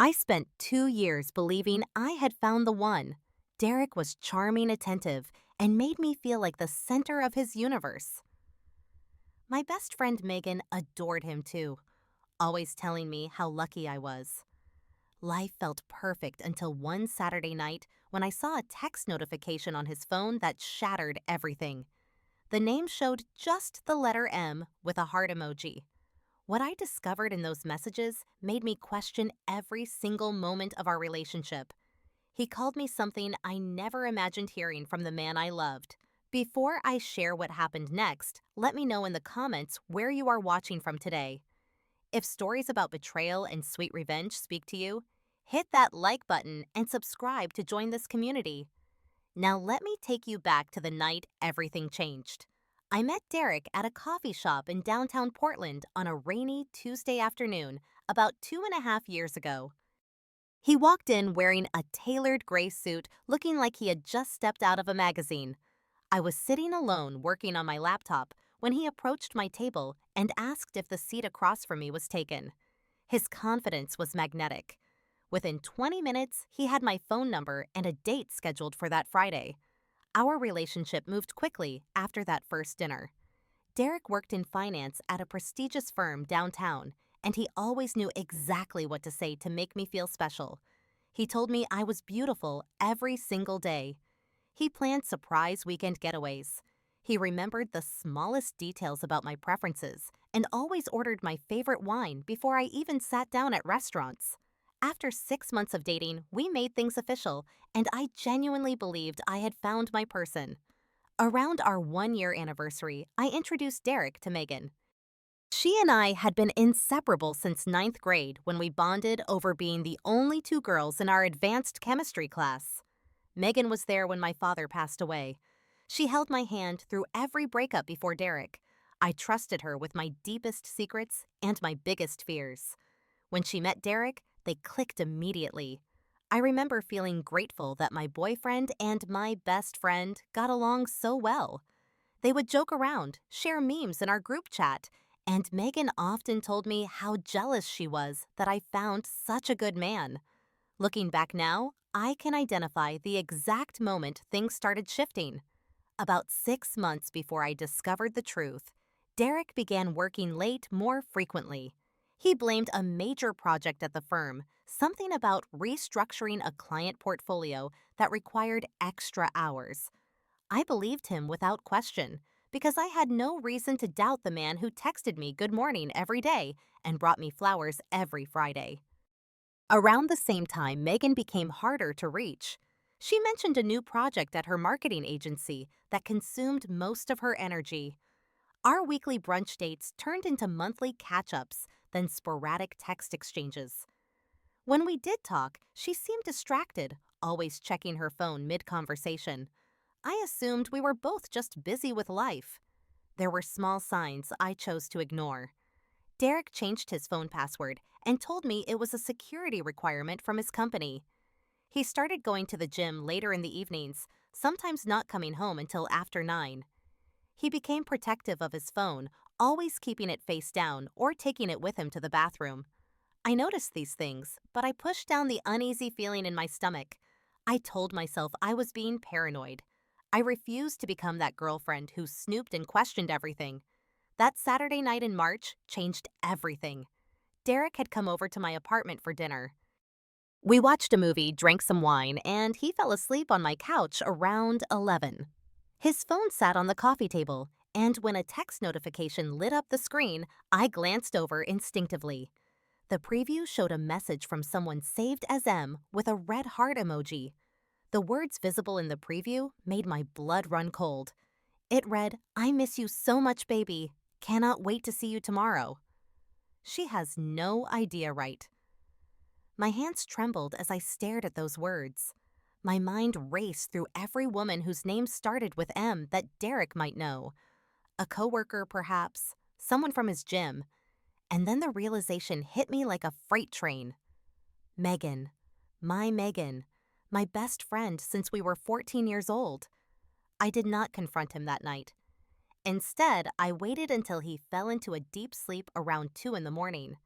I spent 2 years believing I had found the one. Derek was charming, attentive, and made me feel like the center of his universe. My best friend Megan adored him too, always telling me how lucky I was. Life felt perfect until one Saturday night when I saw a text notification on his phone that shattered everything. The name showed just the letter M with a heart emoji. What I discovered in those messages made me question every single moment of our relationship. He called me something I never imagined hearing from the man I loved. Before I share what happened next, let me know in the comments where you are watching from today. If stories about betrayal and sweet revenge speak to you, hit that like button and subscribe to join this community. Now let me take you back to the night everything changed. I met Derek at a coffee shop in downtown Portland on a rainy Tuesday afternoon about 2.5 years ago. He walked in wearing a tailored gray suit, looking like he had just stepped out of a magazine. I was sitting alone working on my laptop when he approached my table and asked if the seat across from me was taken. His confidence was magnetic. Within 20 minutes, he had my phone number and a date scheduled for that Friday. Our relationship moved quickly after that first dinner. Derek worked in finance at a prestigious firm downtown, and he always knew exactly what to say to make me feel special. He told me I was beautiful every single day. He planned surprise weekend getaways. He remembered the smallest details about my preferences and always ordered my favorite wine before I even sat down at restaurants. After 6 months of dating, we made things official, and I genuinely believed I had found my person. Around our 1 year anniversary, I introduced Derek to Megan. She and I had been inseparable since ninth grade when we bonded over being the only two girls in our advanced chemistry class. Megan was there when my father passed away. She held my hand through every breakup before Derek. I trusted her with my deepest secrets and my biggest fears. When she met Derek, they clicked immediately. I remember feeling grateful that my boyfriend and my best friend got along so well. They would joke around, share memes in our group chat, and Megan often told me how jealous she was that I found such a good man. Looking back now, I can identify the exact moment things started shifting. About 6 months before I discovered the truth, Derek began working late more frequently. He blamed a major project at the firm, something about restructuring a client portfolio that required extra hours. I believed him without question because I had no reason to doubt the man who texted me good morning every day and brought me flowers every Friday. Around the same time, Megan became harder to reach. She mentioned a new project at her marketing agency that consumed most of her energy. Our weekly brunch dates turned into monthly catch-ups, then sporadic text exchanges. When we did talk, she seemed distracted, always checking her phone mid-conversation. I assumed we were both just busy with life. There were small signs I chose to ignore. Derek changed his phone password and told me it was a security requirement from his company. He started going to the gym later in the evenings, sometimes not coming home until after 9. He became protective of his phone, always keeping it face down or taking it with him to the bathroom. I noticed these things, but I pushed down the uneasy feeling in my stomach. I told myself I was being paranoid. I refused to become that girlfriend who snooped and questioned everything. That Saturday night in March changed everything. Derek had come over to my apartment for dinner. We watched a movie, drank some wine, and he fell asleep on my couch around 11. His phone sat on the coffee table, and when a text notification lit up the screen, I glanced over instinctively. The preview showed a message from someone saved as M with a red heart emoji. The words visible in the preview made my blood run cold. It read, "I miss you so much, baby. Cannot wait to see you tomorrow." She has no idea, right? My hands trembled as I stared at those words. My mind raced through every woman whose name started with M that Derek might know. A coworker, perhaps, someone from his gym. And then the realization hit me like a freight train. Megan. My best friend since we were 14 years old. I did not confront him that night. Instead, I waited until he fell into a deep sleep around 2 in the morning.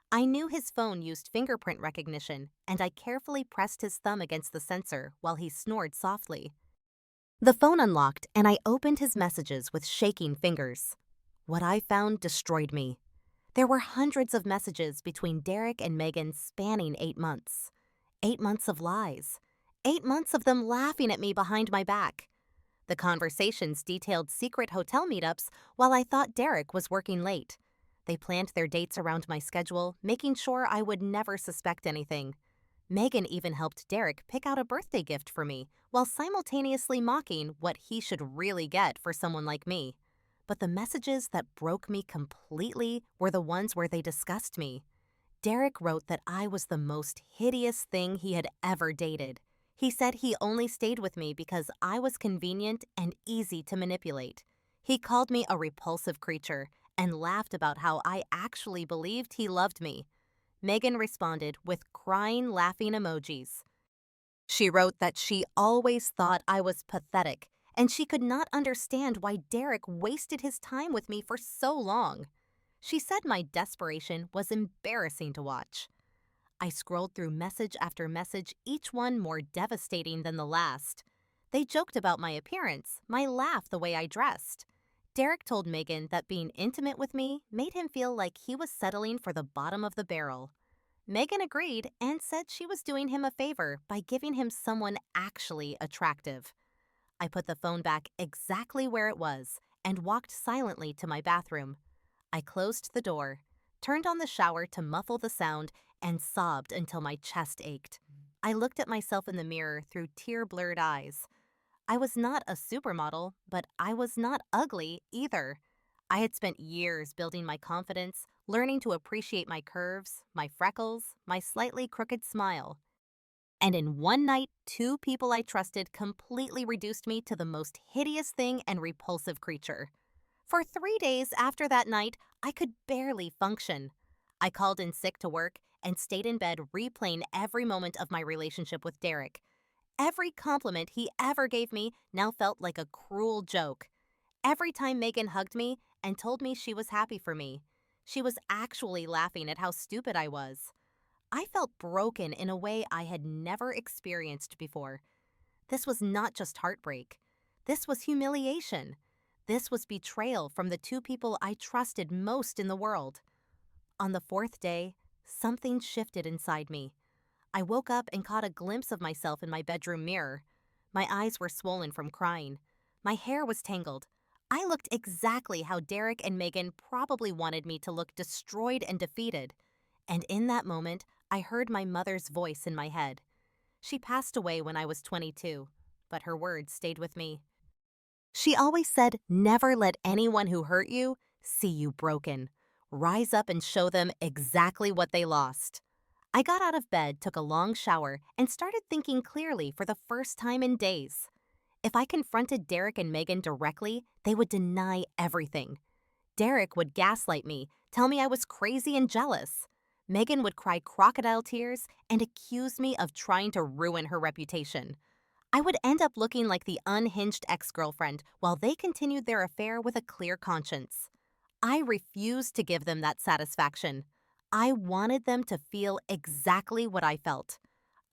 I knew his phone used fingerprint recognition, and I carefully pressed his thumb against the sensor while he snored softly. The phone unlocked, and I opened his messages with shaking fingers. What I found destroyed me. There were hundreds of messages between Derek and Megan spanning 8 months. 8 months of lies. 8 months of them laughing at me behind my back. The conversations detailed secret hotel meetups while I thought Derek was working late. They planned their dates around my schedule, making sure I would never suspect anything. Megan even helped Derek pick out a birthday gift for me, while simultaneously mocking what he should really get for someone like me. But the messages that broke me completely were the ones where they discussed me. Derek wrote that I was the most hideous thing he had ever dated. He said he only stayed with me because I was convenient and easy to manipulate. He called me a repulsive creature and laughed about how I actually believed he loved me. Megan responded with crying, laughing emojis. She wrote that she always thought I was pathetic and she could not understand why Derek wasted his time with me for so long. She said my desperation was embarrassing to watch. I scrolled through message after message, each one more devastating than the last. They joked about my appearance, my laugh, the way I dressed. Derek told Megan that being intimate with me made him feel like he was settling for the bottom of the barrel. Megan agreed and said she was doing him a favor by giving him someone actually attractive. I put the phone back exactly where it was and walked silently to my bathroom. I closed the door, turned on the shower to muffle the sound, and sobbed until my chest ached. I looked at myself in the mirror through tear-blurred eyes. I was not a supermodel, but I was not ugly either. I had spent years building my confidence, learning to appreciate my curves, my freckles, my slightly crooked smile. And in one night, two people I trusted completely reduced me to the most hideous thing and repulsive creature. For 3 days after that night, I could barely function. I called in sick to work and stayed in bed replaying every moment of my relationship with Derek. Every compliment he ever gave me now felt like a cruel joke. Every time Megan hugged me and told me she was happy for me, she was actually laughing at how stupid I was. I felt broken in a way I had never experienced before. This was not just heartbreak. This was humiliation. This was betrayal from the two people I trusted most in the world. On the fourth day, something shifted inside me. I woke up and caught a glimpse of myself in my bedroom mirror. My eyes were swollen from crying. My hair was tangled. I looked exactly how Derek and Megan probably wanted me to look, destroyed and defeated. And in that moment, I heard my mother's voice in my head. She passed away when I was 22, but her words stayed with me. She always said, never let anyone who hurt you see you broken. Rise up and show them exactly what they lost. I got out of bed, took a long shower, and started thinking clearly for the first time in days. If I confronted Derek and Megan directly, they would deny everything. Derek would gaslight me, tell me I was crazy and jealous. Megan would cry crocodile tears and accuse me of trying to ruin her reputation. I would end up looking like the unhinged ex-girlfriend while they continued their affair with a clear conscience. I refused to give them that satisfaction. I wanted them to feel exactly what I felt.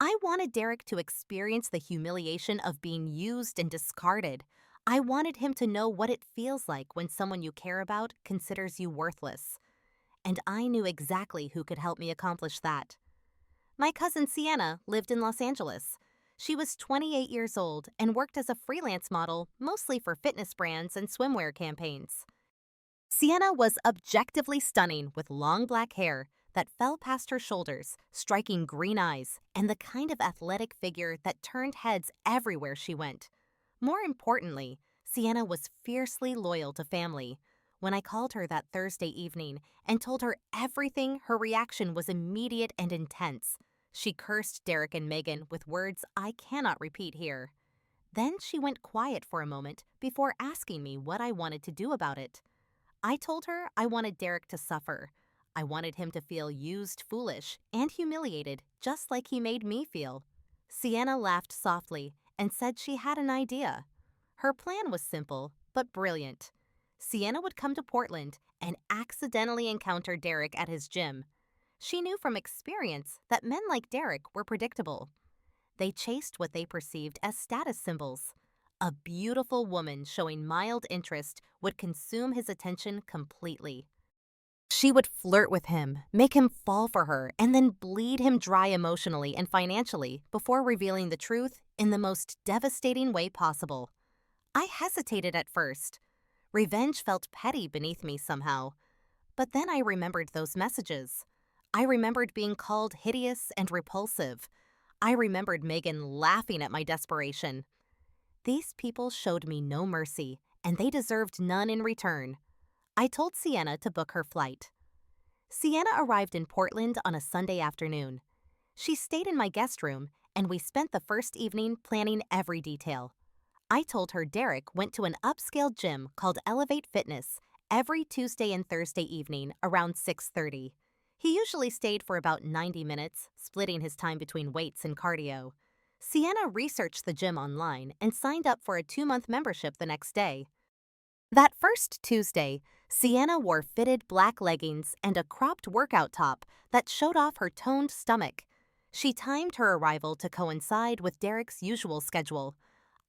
I wanted Derek to experience the humiliation of being used and discarded. I wanted him to know what it feels like when someone you care about considers you worthless. And I knew exactly who could help me accomplish that. My cousin Sienna lived in Los Angeles. She was 28 years old and worked as a freelance model, mostly for fitness brands and swimwear campaigns. Sienna was objectively stunning with long black hair that fell past her shoulders, striking green eyes, and the kind of athletic figure that turned heads everywhere she went. More importantly, Sienna was fiercely loyal to family. When I called her that Thursday evening and told her everything, her reaction was immediate and intense. She cursed Derek and Megan with words I cannot repeat here. Then she went quiet for a moment before asking me what I wanted to do about it. I told her I wanted Derek to suffer. I wanted him to feel used, foolish, and humiliated, just like he made me feel. Sienna laughed softly and said she had an idea. Her plan was simple, but brilliant. Sienna would come to Portland and accidentally encounter Derek at his gym. She knew from experience that men like Derek were predictable. They chased what they perceived as status symbols. A beautiful woman showing mild interest would consume his attention completely. She would flirt with him, make him fall for her, and then bleed him dry emotionally and financially before revealing the truth in the most devastating way possible. I hesitated at first. Revenge felt petty beneath me somehow. But then I remembered those messages. I remembered being called hideous and repulsive. I remembered Megan laughing at my desperation. These people showed me no mercy, and they deserved none in return. I told Sienna to book her flight. Sienna arrived in Portland on a Sunday afternoon. She stayed in my guest room, and we spent the first evening planning every detail. I told her Derek went to an upscale gym called Elevate Fitness every Tuesday and Thursday evening around 6:30. He usually stayed for about 90 minutes, splitting his time between weights and cardio. Sienna researched the gym online and signed up for a 2-month membership the next day. That first Tuesday, Sienna wore fitted black leggings and a cropped workout top that showed off her toned stomach. She timed her arrival to coincide with Derek's usual schedule.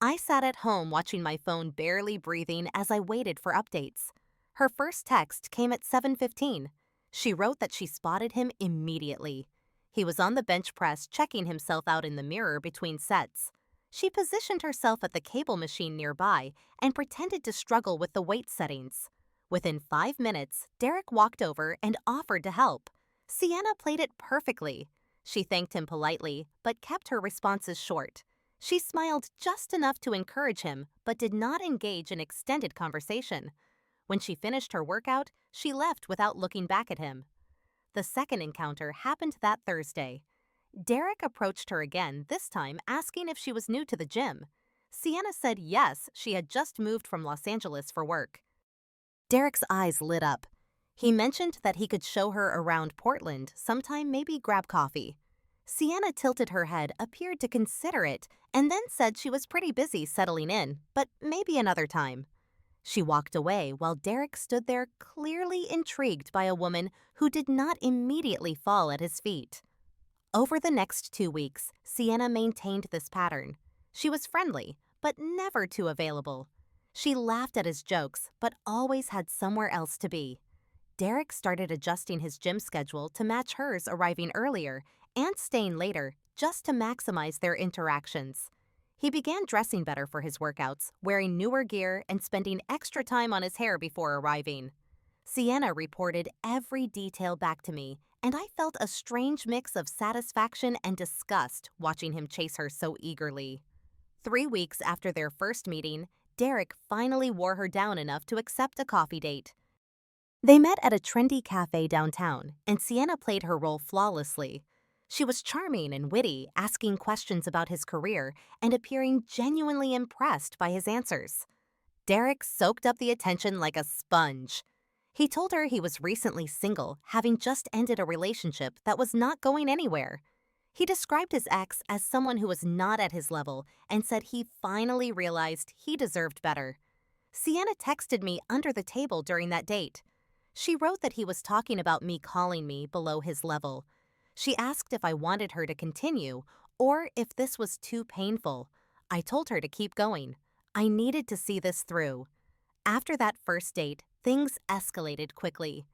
I sat at home watching my phone barely breathing as I waited for updates. Her first text came at 7:15. She wrote that she spotted him immediately. He was on the bench press checking himself out in the mirror between sets. She positioned herself at the cable machine nearby and pretended to struggle with the weight settings. Within 5 minutes, Derek walked over and offered to help. Sienna played it perfectly. She thanked him politely, but kept her responses short. She smiled just enough to encourage him, but did not engage in extended conversation. When she finished her workout, she left without looking back at him. The second encounter happened that Thursday. Derek approached her again, this time asking if she was new to the gym. Sienna said yes, she had just moved from Los Angeles for work. Derek's eyes lit up. He mentioned that he could show her around Portland sometime, maybe grab coffee. Sienna tilted her head, appeared to consider it, and then said she was pretty busy settling in, but maybe another time. She walked away while Derek stood there clearly intrigued by a woman who did not immediately fall at his feet. Over the next 2 weeks, Sienna maintained this pattern. She was friendly, but never too available. She laughed at his jokes, but always had somewhere else to be. Derek started adjusting his gym schedule to match hers, arriving earlier and staying later just to maximize their interactions. He began dressing better for his workouts, wearing newer gear and spending extra time on his hair before arriving. Sienna reported every detail back to me, and I felt a strange mix of satisfaction and disgust watching him chase her so eagerly. 3 weeks after their first meeting, Derek finally wore her down enough to accept a coffee date. They met at a trendy cafe downtown, and Sienna played her role flawlessly. She was charming and witty, asking questions about his career and appearing genuinely impressed by his answers. Derek soaked up the attention like a sponge. He told her he was recently single, having just ended a relationship that was not going anywhere. He described his ex as someone who was not at his level and said he finally realized he deserved better. Sienna texted me under the table during that date. She wrote that he was talking about me calling me below his level. She asked if I wanted her to continue or if this was too painful. I told her to keep going. I needed to see this through. After that first date, things escalated quickly.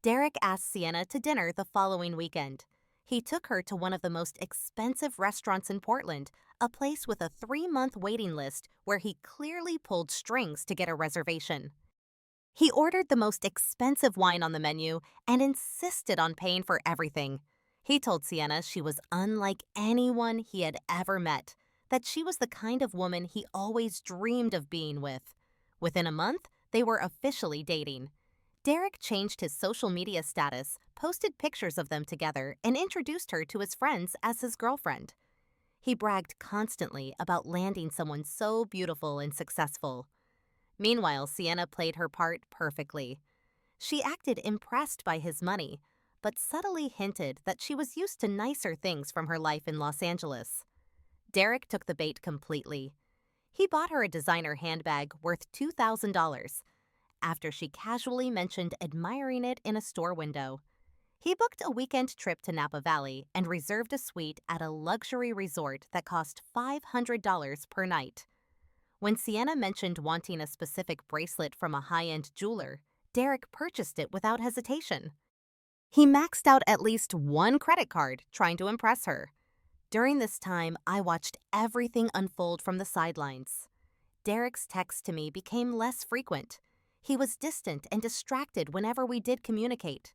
Derek asked Sienna to dinner the following weekend. He took her to one of the most expensive restaurants in Portland, a place with a 3-month waiting list where he clearly pulled strings to get a reservation. He ordered the most expensive wine on the menu and insisted on paying for everything. He told Sienna she was unlike anyone he had ever met, that she was the kind of woman he always dreamed of being with. Within a month, they were officially dating. Derek changed his social media status, posted pictures of them together, and introduced her to his friends as his girlfriend. He bragged constantly about landing someone so beautiful and successful. Meanwhile, Sienna played her part perfectly. She acted impressed by his money, but subtly hinted that she was used to nicer things from her life in Los Angeles. Derek took the bait completely. He bought her a designer handbag worth $2,000 after she casually mentioned admiring it in a store window. He booked a weekend trip to Napa Valley and reserved a suite at a luxury resort that cost $500 per night. When Sienna mentioned wanting a specific bracelet from a high-end jeweler, Derek purchased it without hesitation. He maxed out at least one credit card trying to impress her. During this time, I watched everything unfold from the sidelines. Derek's texts to me became less frequent. He was distant and distracted whenever we did communicate.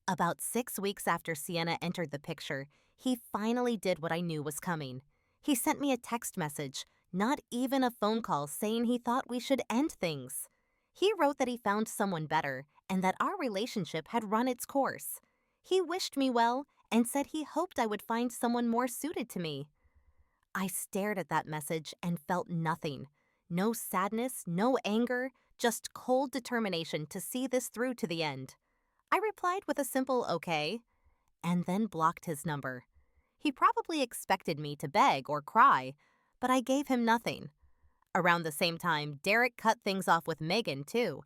About 6 weeks after Sienna entered the picture, he finally did what I knew was coming. He sent me a text message, not even a phone call, saying he thought we should end things. He wrote that he found someone better and that our relationship had run its course. He wished me well and said he hoped I would find someone more suited to me. I stared at that message and felt nothing. No sadness, no anger, just cold determination to see this through to the end. I replied with a simple okay, and then blocked his number. He probably expected me to beg or cry, but I gave him nothing. Around the same time, Derek cut things off with Megan, too.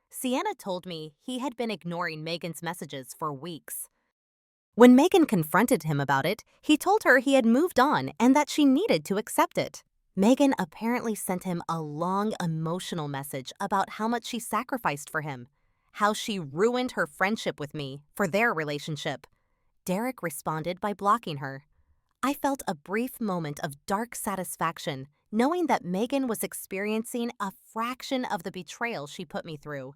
Sienna told me he had been ignoring Megan's messages for weeks. When Megan confronted him about it, he told her he had moved on and that she needed to accept it. Megan apparently sent him a long, emotional message about how much she sacrificed for him, how she ruined her friendship with me for their relationship. Derek responded by blocking her. I felt a brief moment of dark satisfaction, knowing that Megan was experiencing a fraction of the betrayal she put me through.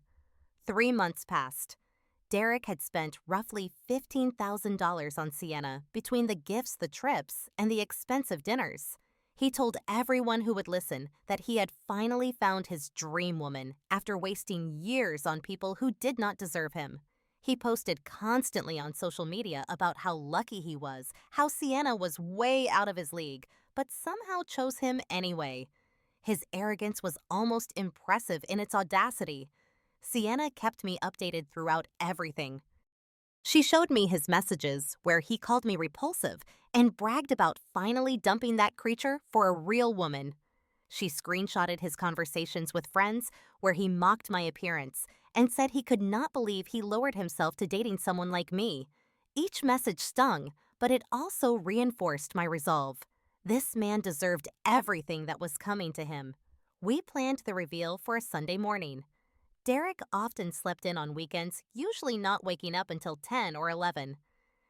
3 months passed. Derek had spent roughly $15,000 on Sienna between the gifts, the trips, and the expensive dinners. He told everyone who would listen that he had finally found his dream woman after wasting years on people who did not deserve him. He posted constantly on social media about how lucky he was, how Sienna was way out of his league, but somehow chose him anyway. His arrogance was almost impressive in its audacity. Sienna kept me updated throughout everything. She showed me his messages where he called me repulsive and bragged about finally dumping that creature for a real woman. She screenshotted his conversations with friends where he mocked my appearance and said he could not believe he lowered himself to dating someone like me. Each message stung, but it also reinforced my resolve. This man deserved everything that was coming to him. We planned the reveal for a Sunday morning. Derek often slept in on weekends, usually not waking up until 10 or 11.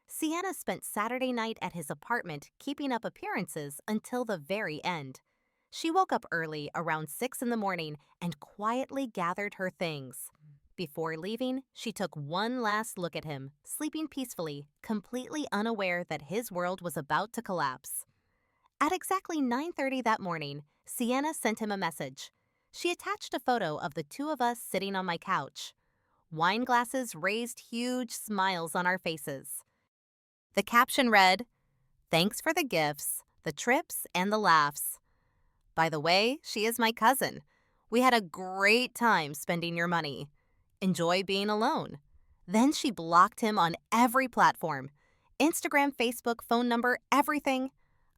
Sienna spent Saturday night at his apartment keeping up appearances until the very end. She woke up early, around 6 in the morning, and quietly gathered her things. Before leaving, she took one last look at him, sleeping peacefully, completely unaware that his world was about to collapse. At exactly 9:30 that morning, Sienna sent him a message. She attached a photo of the two of us sitting on my couch. Wine glasses raised huge smiles on our faces. The caption read, "Thanks for the gifts, the trips, and the laughs. By the way, she is my cousin. We had a great time spending your money. Enjoy being alone." Then she blocked him on every platform. Instagram, Facebook, phone number, everything.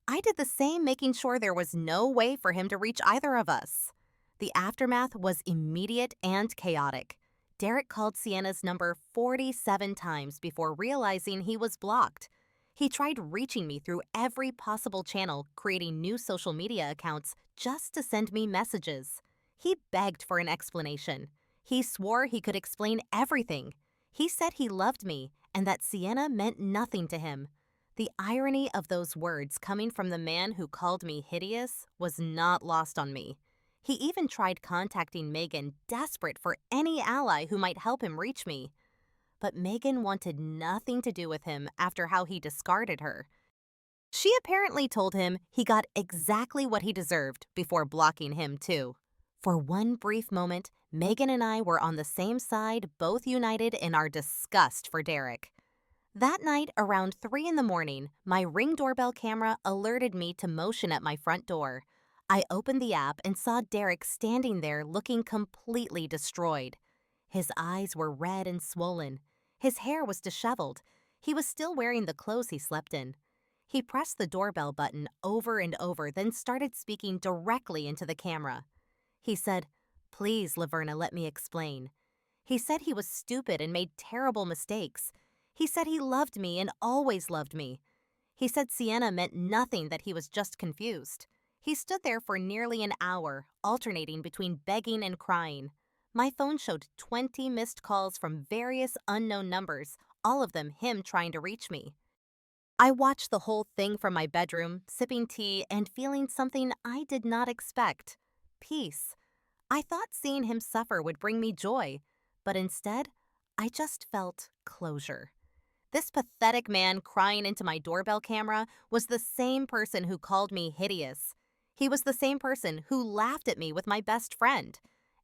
I did the same, making sure there was no way for him to reach either of us. The aftermath was immediate and chaotic. Derek called Sienna's number 47 times before realizing he was blocked. He tried reaching me through every possible channel, creating new social media accounts just to send me messages. He begged for an explanation. He swore he could explain everything. He said he loved me and that Sienna meant nothing to him. The irony of those words coming from the man who called me hideous was not lost on me. He even tried contacting Megan, desperate for any ally who might help him reach me. But Megan wanted nothing to do with him after how he discarded her. She apparently told him he got exactly what he deserved before blocking him too. For one brief moment, Megan and I were on the same side, both united in our disgust for Derek. That night, around 3 in the morning, my Ring doorbell camera alerted me to motion at my front door. I opened the app and saw Derek standing there looking completely destroyed. His eyes were red and swollen. His hair was disheveled. He was still wearing the clothes he slept in. He pressed the doorbell button over and over, then started speaking directly into the camera. He said, "Please, Laverna, let me explain." He said he was stupid and made terrible mistakes. He said he loved me and always loved me. He said Sienna meant nothing, that he was just confused. He stood there for nearly an hour, alternating between begging and crying. My phone showed 20 missed calls from various unknown numbers, all of them him trying to reach me. I watched the whole thing from my bedroom, sipping tea and feeling something I did not expect: peace. I thought seeing him suffer would bring me joy, but instead, I just felt closure. This pathetic man crying into my doorbell camera was the same person who called me hideous. He was the same person who laughed at me with my best friend.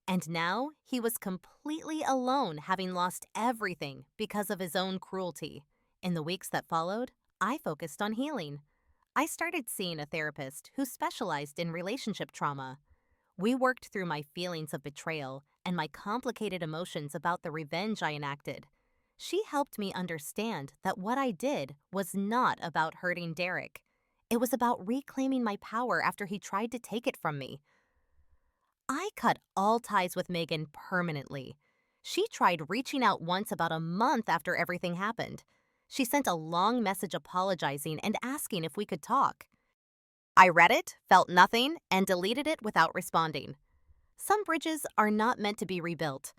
And now he was completely alone, having lost everything because of his own cruelty. In the weeks that followed, I focused on healing. I started seeing a therapist who specialized in relationship trauma. We worked through my feelings of betrayal and my complicated emotions about the revenge I enacted. She helped me understand that what I did was not about hurting Derek. It was about reclaiming my power after he tried to take it from me. I cut all ties with Megan permanently. She tried reaching out once about a month after everything happened. She sent a long message apologizing and asking if we could talk. I read it, felt nothing, and deleted it without responding. Some bridges are not meant to be rebuilt.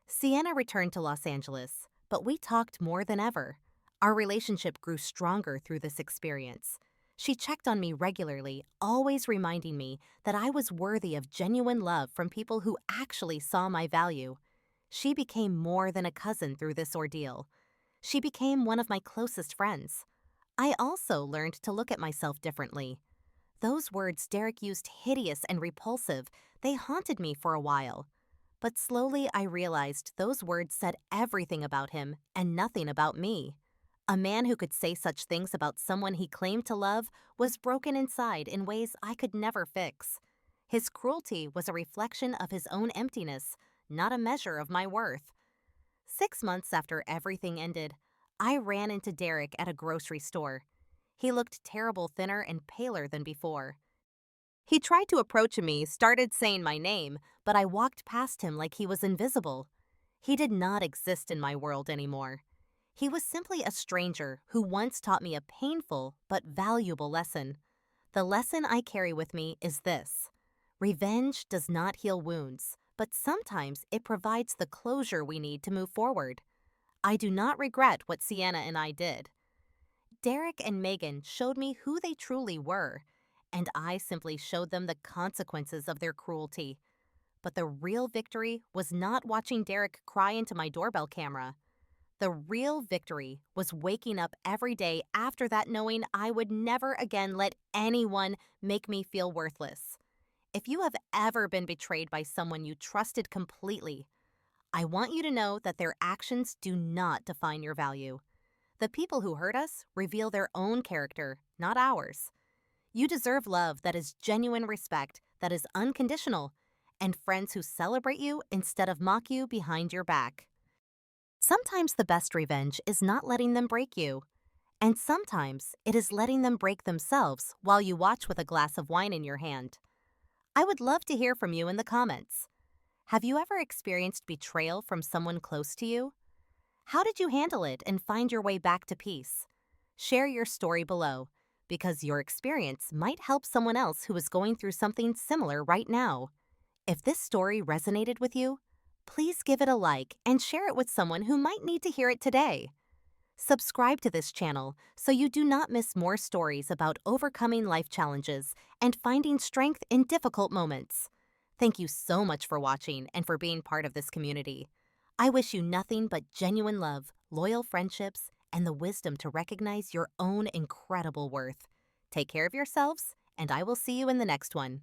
Sienna returned to Los Angeles, but we talked more than ever. Our relationship grew stronger through this experience. She checked on me regularly, always reminding me that I was worthy of genuine love from people who actually saw my value. She became more than a cousin through this ordeal. She became one of my closest friends. I also learned to look at myself differently. Those words Derek used, hideous and repulsive, they haunted me for a while. But slowly I realized those words said everything about him and nothing about me. A man who could say such things about someone he claimed to love was broken inside in ways I could never fix. His cruelty was a reflection of his own emptiness, not a measure of my worth. 6 months after everything ended, I ran into Derek at a grocery store. He looked terrible, thinner and paler than before. He tried to approach me, started saying my name, but I walked past him like he was invisible. He did not exist in my world anymore. He was simply a stranger who once taught me a painful but valuable lesson. The lesson I carry with me is this: revenge does not heal wounds, but sometimes it provides the closure we need to move forward. I do not regret what Sienna and I did. Derek and Megan showed me who they truly were, and I simply showed them the consequences of their cruelty. But the real victory was not watching Derek cry into my doorbell camera. The real victory was waking up every day after that, knowing I would never again let anyone make me feel worthless. If you have ever been betrayed by someone you trusted completely, I want you to know that their actions do not define your value. The people who hurt us reveal their own character, not ours. You deserve love that is genuine, respect that is unconditional, and friends who celebrate you instead of mock you behind your back. Sometimes the best revenge is not letting them break you, and sometimes it is letting them break themselves while you watch with a glass of wine in your hand. I would love to hear from you in the comments. Have you ever experienced betrayal from someone close to you? How did you handle it and find your way back to peace? Share your story below, because your experience might help someone else who is going through something similar right now. If this story resonated with you, please give it a like and share it with someone who might need to hear it today. Subscribe to this channel so you do not miss more stories about overcoming life challenges and finding strength in difficult moments. Thank you so much for watching and for being part of this community. I wish you nothing but genuine love, loyal friendships, and the wisdom to recognize your own incredible worth. Take care of yourselves, and I will see you in the next one.